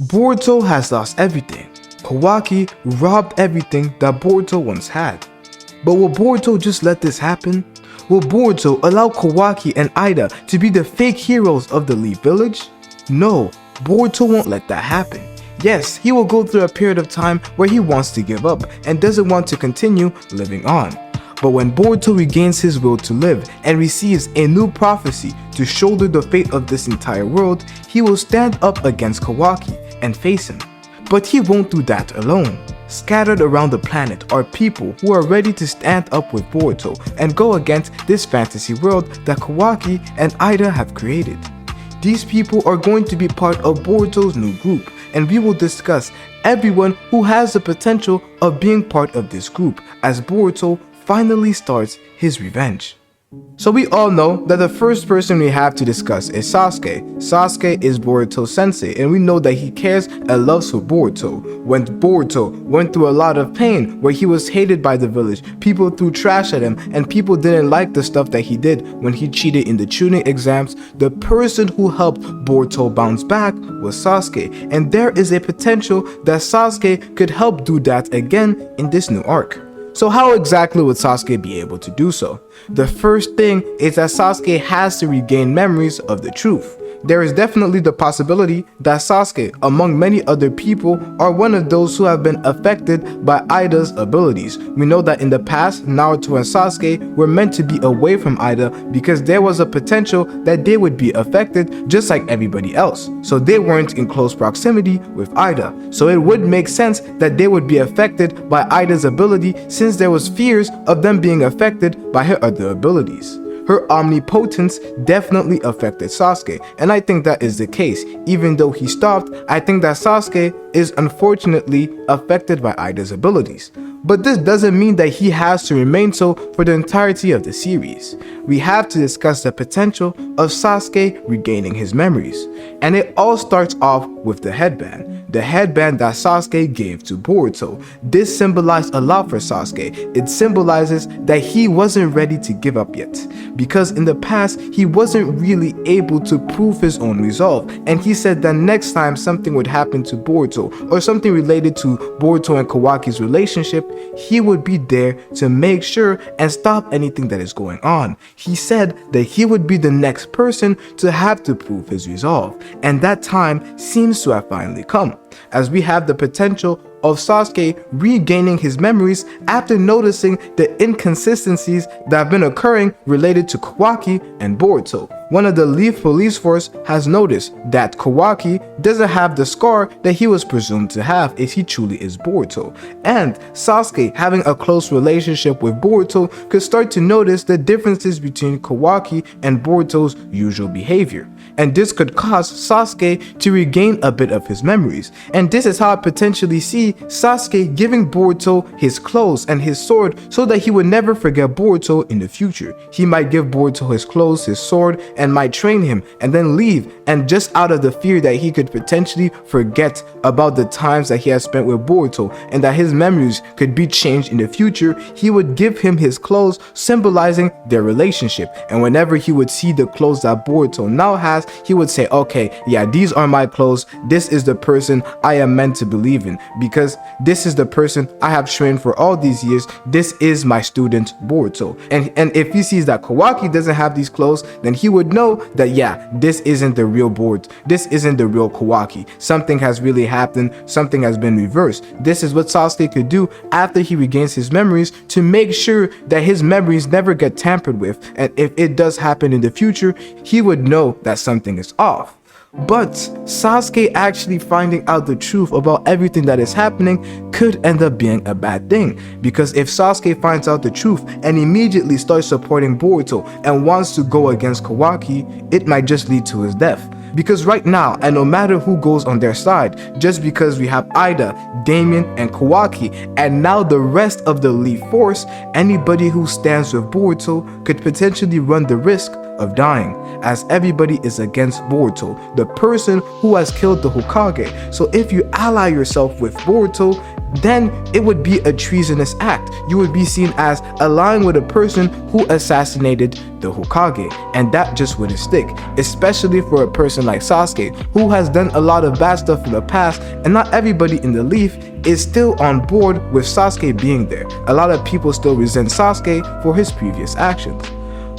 Boruto has lost everything. Kawaki robbed everything that Boruto once had. But will Boruto just let this happen? Will Boruto allow Kawaki and Ida to be the fake heroes of the Leaf Village? No, Boruto won't let that happen. Yes, he will go through a period of time where he wants to give up and doesn't want to continue living on. But when Boruto regains his will to live and receives a new prophecy to shoulder the fate of this entire world, he will stand up against Kawaki and face him. But he won't do that alone. Scattered around the planet are people who are ready to stand up with Boruto and go against this fantasy world that Kawaki and Ida have created. These people are going to be part of Boruto's new group, and we will discuss everyone who has the potential of being part of this group as Boruto finally starts his revenge. So we all know that the first person we have to discuss is Sasuke. Sasuke is Boruto's sensei, and we know that he cares and loves for Boruto. When Boruto went through a lot of pain where he was hated by the village, people threw trash at him and people didn't like the stuff that he did when he cheated in the tuning exams, the person who helped Boruto bounce back was Sasuke, and there is a potential that Sasuke could help do that again in this new arc. So how exactly would Sasuke be able to do so? The first thing is that Sasuke has to regain memories of the truth. There is definitely the possibility that Sasuke, among many other people, are one of those who have been affected by Ida's abilities. We know that in the past, Naruto and Sasuke were meant to be away from Ida because there was a potential that they would be affected just like everybody else. So they weren't in close proximity with Ida. So it would make sense that they would be affected by Ida's ability since there was fears of them being affected by her other abilities. Her omnipotence definitely affected Sasuke, and I think that is the case. Even though he stopped, I think that Sasuke is unfortunately affected by Ida's abilities. But this doesn't mean that he has to remain so for the entirety of the series. We have to discuss the potential of Sasuke regaining his memories. And it all starts off with the headband that Sasuke gave to Boruto. This symbolized a lot for Sasuke. It symbolizes that he wasn't ready to give up yet, because in the past he wasn't really able to prove his own resolve, and he said that next time something would happen to Boruto or something related to Boruto and Kawaki's relationship, he would be there to make sure and stop anything that is going on. He said that he would be the next person to have to prove his resolve, and that time seems to have finally come, as we have the potential of Sasuke regaining his memories after noticing the inconsistencies that have been occurring related to Kawaki and Boruto. One of the Leaf Police Force has noticed that Kawaki doesn't have the scar that he was presumed to have if he truly is Boruto. And Sasuke, having a close relationship with Boruto, could start to notice the differences between Kawaki and Boruto's usual behavior. And this could cause Sasuke to regain a bit of his memories. And this is how I potentially see Sasuke giving Boruto his clothes and his sword so that he would never forget Boruto in the future. He might give Boruto his clothes, his sword, and might train him and then leave, and just out of the fear that he could potentially forget about the times that he has spent with Boruto and that his memories could be changed in the future, he would give him his clothes, symbolizing their relationship. And whenever he would see the clothes that Boruto now has, he would say, okay, yeah, these are my clothes, this is the person I am meant to believe in, because this is the person I have trained for all these years, this is my student Boruto. And if he sees that Kawaki doesn't have these clothes, then he would know that, yeah, this isn't the real Boruto, this isn't the real Kawaki, something has really happened, something has been reversed. This is what Sasuke could do after he regains his memories to make sure that his memories never get tampered with, and if it does happen in the future, he would know that something is off. But Sasuke actually finding out the truth about everything that is happening could end up being a bad thing, because if Sasuke finds out the truth and immediately starts supporting Boruto and wants to go against Kawaki, it might just lead to his death. Because right now, and no matter who goes on their side, just because we have Ida, Damien, and Kawaki, and now the rest of the Leaf Force, anybody who stands with Boruto could potentially run the risk of dying, as everybody is against Boruto, the person who has killed the Hokage. So if you ally yourself with Boruto, then it would be a treasonous act. You would be seen as allying with a person who assassinated the Hokage, and that just wouldn't stick, especially for a person like Sasuke, who has done a lot of bad stuff in the past, and not everybody in the Leaf is still on board with Sasuke being there. A lot of people still resent Sasuke for his previous actions.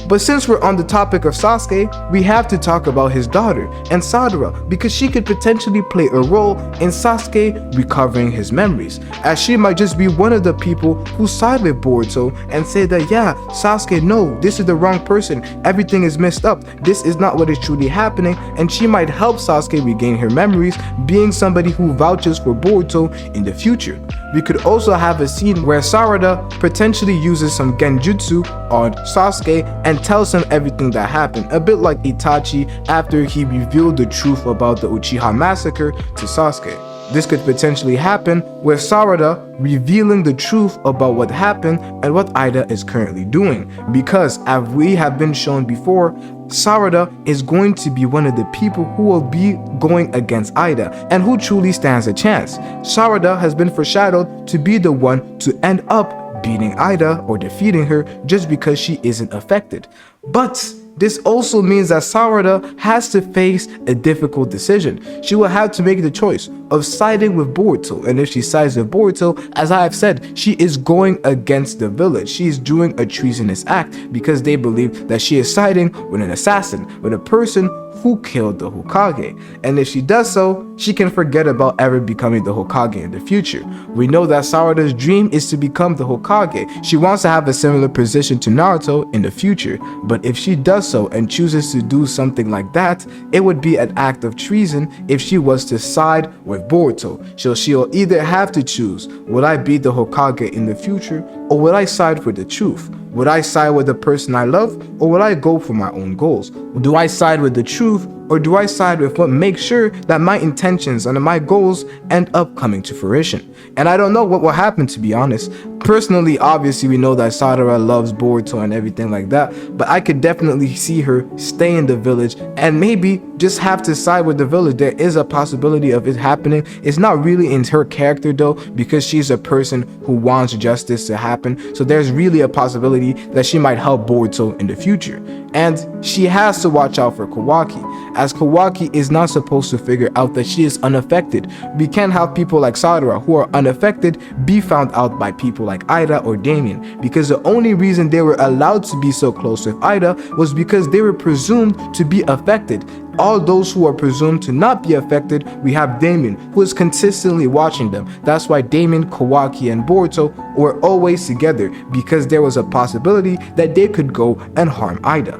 But since we're on the topic of Sasuke, we have to talk about his daughter, and Sarada, because she could potentially play a role in Sasuke recovering his memories, as she might just be one of the people who side with Boruto and say that, yeah, Sasuke, no, this is the wrong person, everything is messed up, this is not what is truly happening, and she might help Sasuke regain her memories, being somebody who vouches for Boruto in the future. We could also have a scene where Sarada potentially uses some genjutsu on Sasuke and tells him everything that happened, a bit like Itachi after he revealed the truth about the Uchiha massacre to Sasuke. This could potentially happen with Sarada revealing the truth about what happened and what Ida is currently doing, because as we have been shown before, Sarada is going to be one of the people who will be going against Ida and who truly stands a chance. Sarada has been foreshadowed to be the one to end up beating Ida or defeating her just because she isn't affected. But this also means that Sarada has to face a difficult decision. She will have to make the choice of siding with Boruto, and if she sides with Boruto, as I have said, she is going against the village. She is doing a treasonous act because they believe that she is siding with an assassin, with a person who killed the Hokage. And if she does so, she can forget about ever becoming the Hokage in the future. We know that Sarada's dream is to become the Hokage. She wants to have a similar position to Naruto in the future, but if she does so and chooses to do something like that, it would be an act of treason if she was to side with Boruto. So she'll either have to choose, will I be the Hokage in the future, or will I side for the truth? Would I side with the person I love, or will I go for my own goals? Do I side with the truth, or do I side with what makes sure that my intentions and my goals end up coming to fruition? And I don't know what will happen, to be honest. Personally, obviously, we know that Sarada loves Boruto and everything like that, but I could definitely see her stay in the village and maybe just have to side with the village. There is a possibility of it happening. It's not really in her character though, because she's a person who wants justice to happen. So there's really a possibility that she might help Boruto in the future. And she has to watch out for Kawaki, as Kawaki is not supposed to figure out that she is unaffected. We can't have people like Sarada who are unaffected be found out by people like Ida or Damien, because the only reason they were allowed to be so close with Ida was because they were presumed to be affected. All those who are presumed to not be affected, we have Damien, who is consistently watching them. That's why Damien, Kawaki, and Boruto were always together, because there was a possibility that they could go and harm Ida.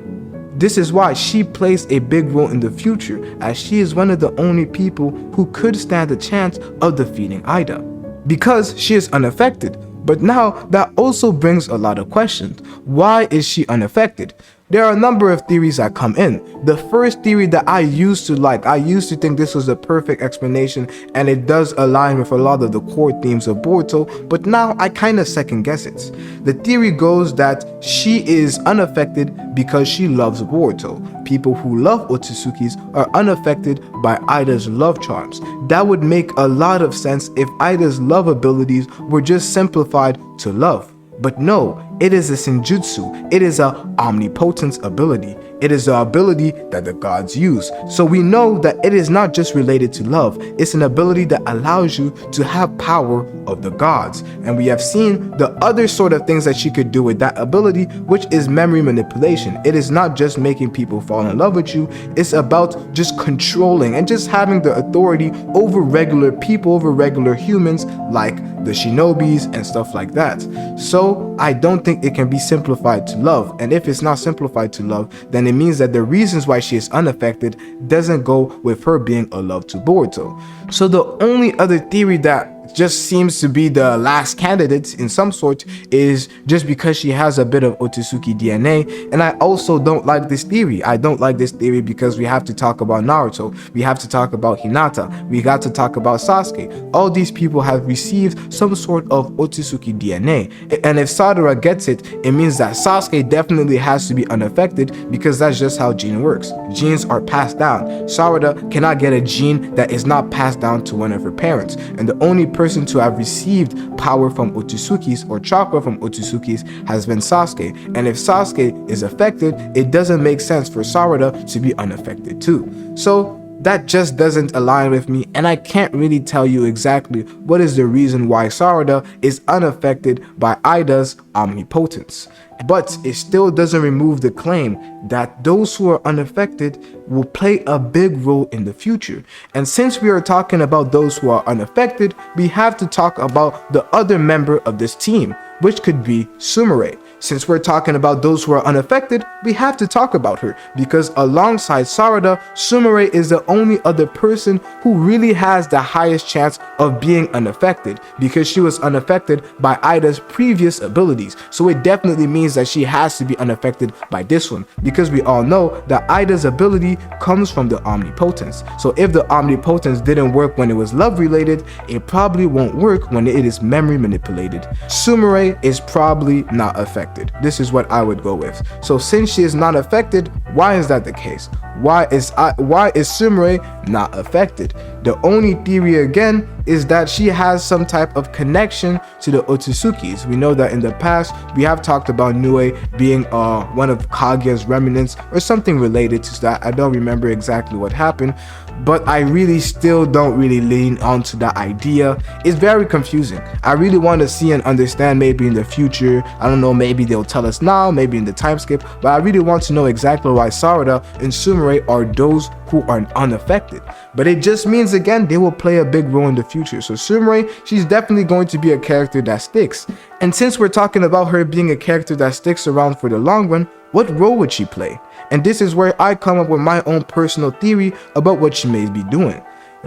This is why she plays a big role in the future, as she is one of the only people who could stand a chance of defeating Ida, because she is unaffected. But now that also brings a lot of questions. Why is she unaffected? There are a number of theories that come in. The first theory that I used to think this was a perfect explanation, and it does align with a lot of the core themes of Boruto, but now I kind of second guess it. The theory goes that she is unaffected because she loves Boruto. People who love Otsuzukis are unaffected by Ida's love charms. That would make a lot of sense if Ida's love abilities were just simplified to love. But no, it is a senjutsu. It is a omnipotence ability. It is the ability that the gods use. So we know that it is not just related to love. It's an ability that allows you to have power of the gods. And we have seen the other sort of things that she could do with that ability, which is memory manipulation. It is not just making people fall in love with you. It's about just controlling and just having the authority over regular people, over regular humans, like the shinobis and stuff like that. So I don't think it can be simplified to love. And if it's not simplified to love, then it means that the reasons why she is unaffected doesn't go with her being a love to Boruto. So the only other theory that just seems to be the last candidate in some sort is just because she has a bit of Otsutsuki DNA. And I also don't like this theory. I don't like this theory because we have to talk about Naruto, we have to talk about Hinata, we got to talk about Sasuke. All these people have received some sort of Otsutsuki DNA, and if Sarada gets it, it means that Sasuke definitely has to be unaffected, because that's just how gene works. Genes are passed down. Sarada cannot get a gene that is not passed down to one of her parents, and the only person to have received power from Otsutsukis or chakra from Otsutsukis has been Sasuke. And if Sasuke is affected, it doesn't make sense for Sarada to be unaffected too. So that just doesn't align with me, and I can't really tell you exactly what is the reason why Sarada is unaffected by Ida's omnipotence. But it still doesn't remove the claim that those who are unaffected will play a big role in the future. And since we are talking about those who are unaffected, we have to talk about the other member of this team, which could be Sumire. Since we're talking about those who are unaffected, we have to talk about her, because alongside Sarada, Sumire is the only other person who really has the highest chance of being unaffected, because she was unaffected by Ida's previous abilities. So it definitely means that she has to be unaffected by this one, because we all know that Ida's ability comes from the omnipotence. So if the omnipotence didn't work when it was love related, it probably won't work when it is memory manipulated. Sumire is probably not affected. This is what I would go with. So since she is not affected, why is that the case? Why is Sumire not affected? The only theory again is that she has some type of connection to the Otsutsuki's. We know that in the past we have talked about Nue being one of Kaguya's remnants or something related to that. I don't remember exactly what happened, but I really still don't really lean onto that idea. It's very confusing. I really want to see and understand maybe in the future. I don't know, maybe they'll tell us now, maybe in the time skip, but I really want to know exactly why Sarada and Sumire are those who are unaffected. But it just means again they will play a big role in the future. So Sumire, she's definitely going to be a character that sticks. And since we're talking about her being a character that sticks around for the long run, what role would she play? And this is where I come up with my own personal theory about what she may be doing.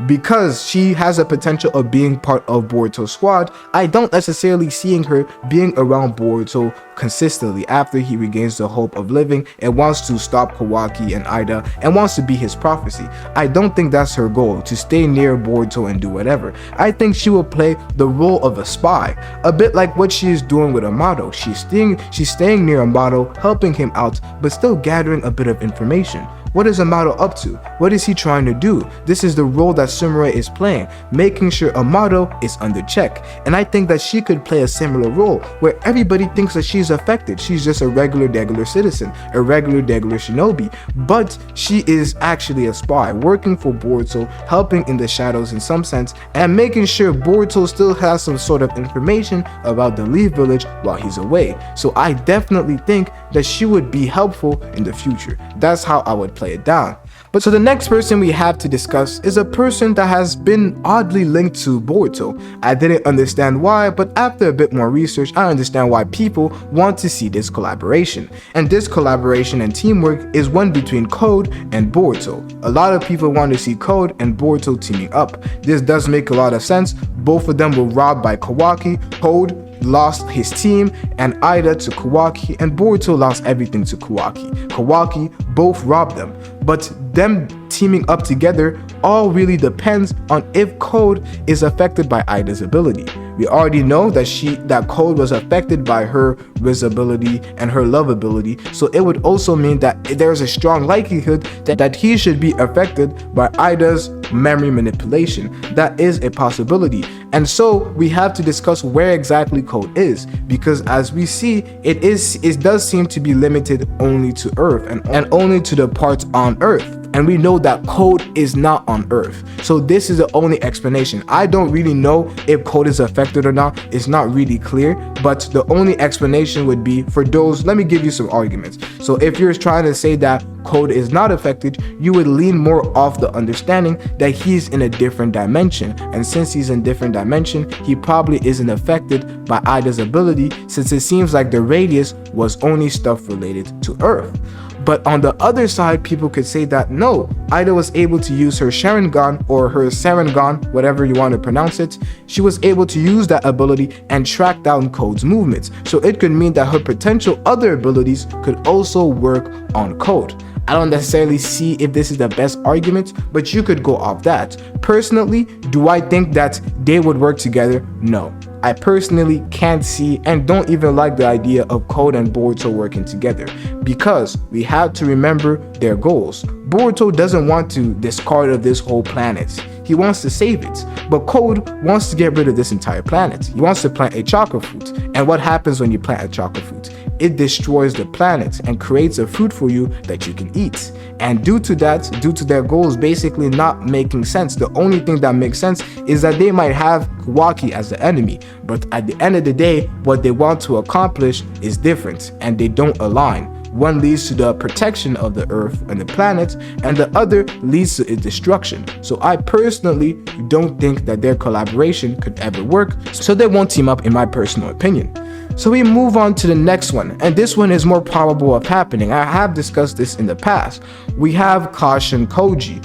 Because she has a potential of being part of Boruto's squad, I don't necessarily seeing her being around Boruto consistently after he regains the hope of living and wants to stop Kawaki and Ida and wants to be his prophecy. I don't think that's her goal, to stay near Boruto and do whatever. I think she will play the role of a spy, a bit like what she is doing with Amato. She's staying near Amato, helping him out, but still gathering a bit of information. What is Amato up to? What is he trying to do? This is the role that Sumire is playing, making sure Amato is under check. And I think that she could play a similar role where everybody thinks that she's affected. She's just a regular citizen, a regular shinobi. But she is actually a spy, working for Boruto, helping in the shadows in some sense, and making sure Boruto still has some sort of information about the Leaf Village while he's away. So I definitely think that she would be helpful in the future. That's how I would play it down. But so the next person we have to discuss is a person that has been oddly linked to Boruto. I didn't understand why, but after a bit more research, I understand why people want to see this collaboration. And this collaboration and teamwork is one between Code and Boruto. A lot of people want to see Code and Boruto teaming up. This does make a lot of sense. Both of them were robbed by Kawaki. Code lost his team and Ida to Kawaki, and Boruto lost everything to Kawaki. Kawaki both robbed them, but them teaming up together all really depends on if Code is affected by Ida's ability. We already know that Code was affected by her visibility and her love ability, so it would also mean that there's a strong likelihood that he should be affected by Ida's memory manipulation. That is a possibility. And so we have to discuss where exactly Code is, because as we see, it does seem to be limited only to Earth and only to the parts on Earth. And we know that Code is not on Earth. So this is the only explanation. I don't really know if Code is affected or not. It's not really clear, but the only explanation would be for those. Let me give you some arguments. So if you're trying to say that Code is not affected, you would lean more off the understanding that he's in a different dimension. And since he's in a different dimension, he probably isn't affected by Ida's ability, since it seems like the radius was only stuff related to Earth. But on the other side, people could say that no, Ida was able to use her Sharingan or her Sarengan, whatever you want to pronounce it. She was able to use that ability and track down Code's movements. So it could mean that her potential other abilities could also work on Code. I don't necessarily see if this is the best argument, but you could go off that. Personally, do I think that they would work together? No. I personally can't see and don't even like the idea of Code and Boruto working together, because we have to remember their goals. Boruto doesn't want to discard of this whole planet. He wants to save it, but Code wants to get rid of this entire planet. He wants to plant a chakra fruit, and what happens when you plant a chakra fruit? It destroys the planet and creates a fruit for you that you can eat. And due to their goals basically not making sense, the only thing that makes sense is that they might have Kawaki as the enemy, but at the end of the day, what they want to accomplish is different and they don't align. One leads to the protection of the earth and the planet, and the other leads to its destruction. So I personally don't think that their collaboration could ever work, so they won't team up in my personal opinion. So we move on to the next one, and this one is more probable of happening. I have discussed this in the past. We have Kashin Koji.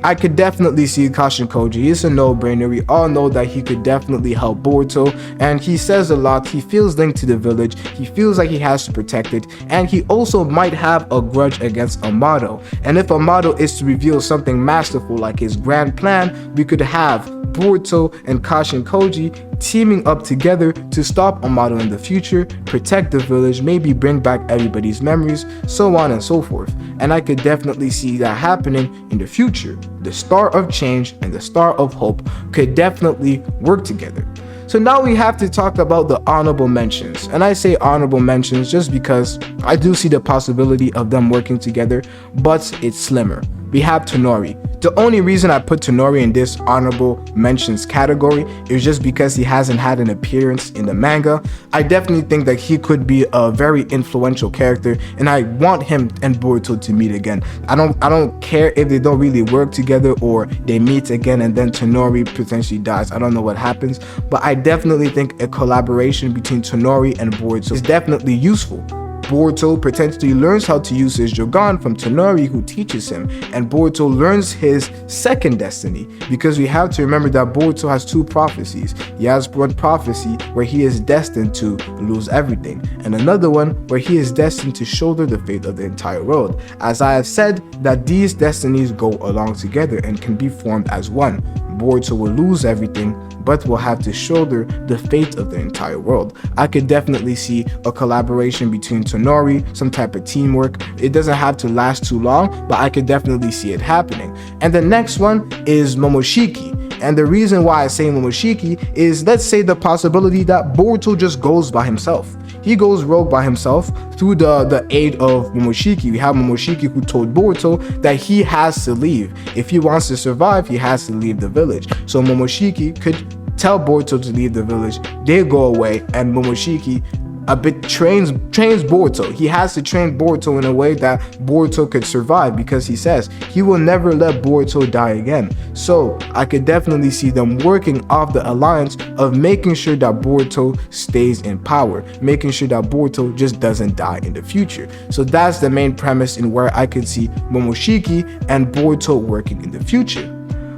I could definitely see Kashin Koji. It's a no-brainer. We all know that he could definitely help Boruto, and he says a lot. He feels linked to the village. He feels like he has to protect it, and he also might have a grudge against Amado. And if Amado is to reveal something masterful like his grand plan, we could have Boruto and Kashin Koji teaming up together to stop Amado in the future, protect the village, maybe bring back everybody's memories, so on and so forth. And I could definitely see that happening in the future. The Star of Change and the Star of Hope could definitely work together. So now we have to talk about the honorable mentions. And I say honorable mentions just because I do see the possibility of them working together, but it's slimmer. We have Tonori. The only reason I put Tonori in this honorable mentions category is just because he hasn't had an appearance in the manga. I definitely think that he could be a very influential character, and I want him and Boruto to meet again. I don't care if they don't really work together or they meet again and then Tonori potentially dies. I don't know what happens, but I definitely think a collaboration between Tonori and Boruto is definitely useful. Boruto potentially learns how to use his Jogan from Tonori, who teaches him, and Boruto learns his second destiny, because we have to remember that Boruto has two prophecies. He has one prophecy where he is destined to lose everything, and another one where he is destined to shoulder the fate of the entire world. As I have said, that these destinies go along together and can be formed as one. Boruto will lose everything, but will have to shoulder the fate of the entire world. I could definitely see a collaboration between Tonori, some type of teamwork. It doesn't have to last too long, but I could definitely see it happening. And the next one is Momoshiki. And the reason why I say Momoshiki is, let's say the possibility that Boruto just goes by himself. He goes rogue by himself through the aid of Momoshiki. We have Momoshiki who told Boruto that he has to leave. If he wants to survive, he has to leave the village. So Momoshiki could tell Boruto to leave the village. They go away, and Momoshiki a bit trains Boruto. He has to train Boruto in a way that Boruto could survive, because he says he will never let Boruto die again. So I could definitely see them working off the alliance of making sure that Boruto stays in power, making sure that Boruto just doesn't die in the future. So that's the main premise in where I could see Momoshiki and Boruto working in the future.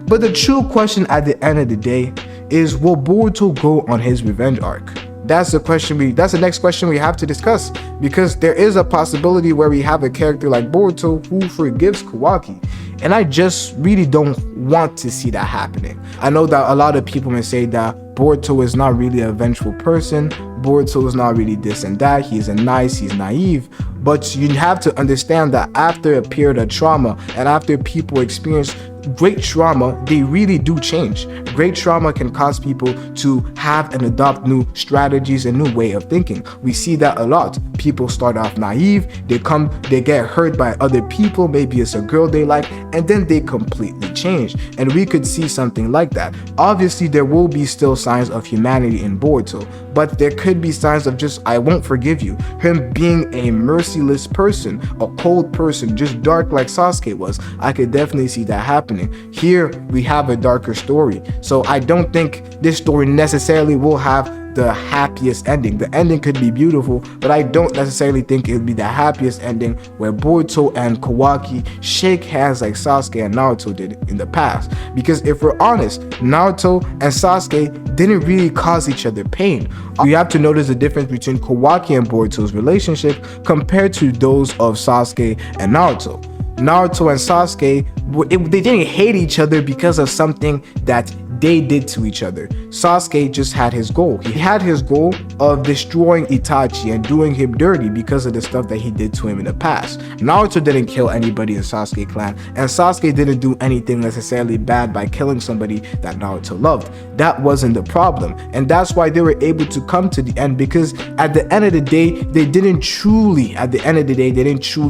But the true question at the end of the day is, will Boruto go on his revenge arc? That's the next question we have to discuss, because there is a possibility where we have a character like Boruto who forgives Kawaki, and I just really don't want to see that happening. I know that a lot of people may say that Boruto is not really a vengeful person, Boruto is not really this and that, he's naive, but you have to understand that after a period of trauma and after people experience great trauma, they really do change. Great trauma can cause people to have and adopt new strategies and new way of thinking. We see that a lot. People start off naive, they get hurt by other people, maybe it's a girl they like, and then they completely change. And we could see something like that. Obviously, there will be still signs of humanity in Boruto, but there could be signs of just, I won't forgive you. Him being a merciless person, a cold person, just dark like Sasuke was. I could definitely see that happening. Here we have a darker story, so I don't think this story necessarily will have the happiest ending. The ending could be beautiful, but I don't necessarily think it would be the happiest ending where Boruto and Kawaki shake hands like Sasuke and Naruto did in the past. Because if we're honest, Naruto and Sasuke didn't really cause each other pain. You have to notice the difference between Kawaki and Boruto's relationship compared to those of Sasuke and Naruto. Naruto and Sasuke, they didn't hate each other because of something that they did to each other. Sasuke just had his goal. He had his goal of destroying Itachi and doing him dirty because of the stuff that he did to him in the past. Naruto didn't kill anybody in Sasuke clan, and Sasuke didn't do anything necessarily bad by killing somebody that Naruto loved. That wasn't the problem, and that's why they were able to come to the end, because at the end of the day, they didn't truly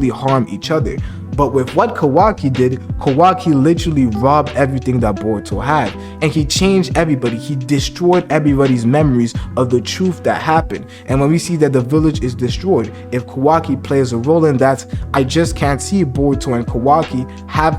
harm each other. But with what Kawaki did, Kawaki literally robbed everything that Boruto had, and he changed everybody. He destroyed everybody's memories of the truth that happened. And when we see that the village is destroyed, if Kawaki plays a role in that, I just can't see Boruto and Kawaki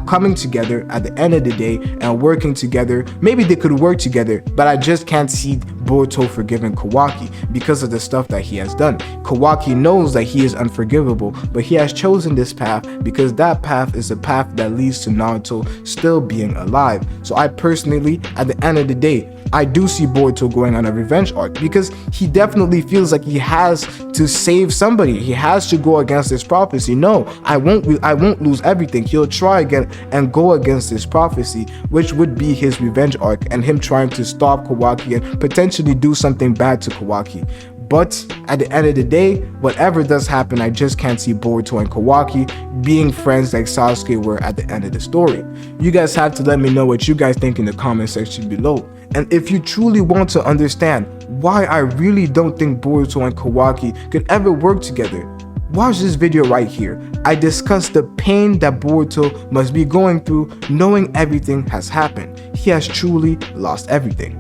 coming together at the end of the day and working together. Maybe they could work together, but I just can't see Boruto forgiving Kawaki because of the stuff that he has done. Kawaki knows that he is unforgivable, but he has chosen this path because that path is the path that leads to Naruto still being alive. So I personally, at the end of the day, I do see Boruto going on a revenge arc because he definitely feels like he has to save somebody. He has to go against this prophecy. No, I won't lose everything. He'll try again and go against this prophecy, which would be his revenge arc and him trying to stop Kawaki and potentially do something bad to Kawaki. But at the end of the day, whatever does happen, I just can't see Boruto and Kawaki being friends like Sasuke were at the end of the story. You guys have to let me know what you guys think in the comment section below. And if you truly want to understand why I really don't think Boruto and Kawaki could ever work together, watch this video right here. I discuss the pain that Boruto must be going through knowing everything has happened. He has truly lost everything.